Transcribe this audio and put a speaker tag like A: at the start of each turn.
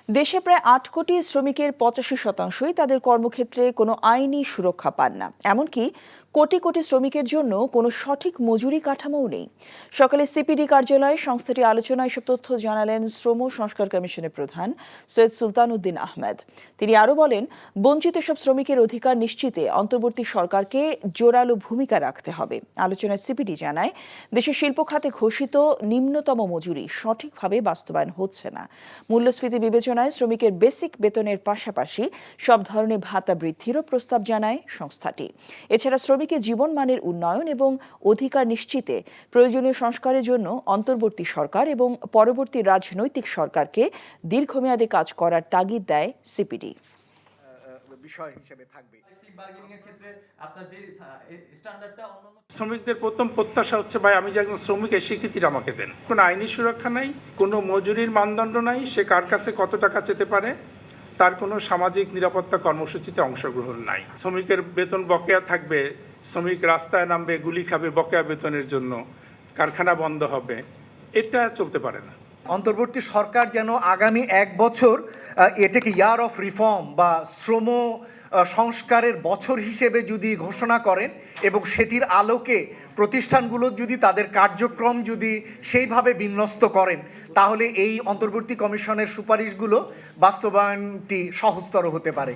A: দেশে প্রায় ৮ কোটি শ্রমিকের ৮৫%ই তাদের কর্মক্ষেত্রে কোনো আইনি সুরক্ষা পান না। এমনকি কোটি কোটি শ্রমিকের জন্য কোনো সঠিক মজুরি কাঠামোও নেই। সকালে সিপিডি কার্যালয়ে সংস্থাটি আলোচনায় এসব তথ্য জানালেন শ্রম সংস্কার কমিশনের প্রধান সৈয়দ সুলতান উদ্দিন আহমেদ। তিনি আরও বলেন, বঞ্চিত সব শ্রমিকের অধিকার নিশ্চিতে অন্তর্বর্তী সরকারকে জোরালো ভূমিকা রাখতে হবে। আলোচনায় সিপিডি জানায়, দেশের শিল্প খাতে ঘোষিত নিম্নতম মজুরি সঠিকভাবে বাস্তবায়ন হচ্ছে না। মূল্যস্ফীতি বিবেচনায় শ্রমিকের বেসিক বেতনের পাশাপাশি সব ধরনের ভাতা বৃদ্ধিরও প্রস্তাব জানায় সংস্থাটি। এছাড়া শ্রমিকের জীবনমানের উন্নয়ন এবং অধিকার নিশ্চিতে প্রয়োজনীয় সংস্কারের জন্য অন্তর্বর্তী সরকার এবং পরবর্তী রাজনৈতিক সরকারকে দীর্ঘমেয়াদে কাজ করার তাগিদ দেয় সিপিডি।
B: বিষয় হিসেবে থাকবে।
C: শ্রমিকদের প্রথম প্রত্যাশা হচ্ছে, ভাই আমি যে একজন শ্রমিকের স্বীকৃতিটা আমাকে দেন। কোনো আইনি সুরক্ষা নাই, কোনো মজুরির মানদণ্ড নাই, সে কার কাছে কত টাকা চেতে পারে, তার কোনো সামাজিক নিরাপত্তা কর্মসূচিতে অংশগ্রহণ নাই। শ্রমিকের বেতন বকেয়া থাকবে, শ্রমিক রাস্তায় নামবে, গুলি খাবে বকেয়া বেতনের জন্য, কারখানা বন্ধ হবে, এটা চলতে পারে না।
B: অন্তর্বর্তী সরকার যেন আগামী 1 বছর এটাকে ইয়ার অফ রিফর্ম বা শ্রম সংস্কারের বছর হিসেবে যদি ঘোষণা করেন এবং সেটির আলোকে প্রতিষ্ঠানগুলো যদি তাদের কার্যক্রম যদি সেইভাবে বিন্যস্ত করেন, তাহলে এই অন্তর্বর্তী কমিশনের সুপারিশগুলো বাস্তবায়নটি সহজতর হতে পারে।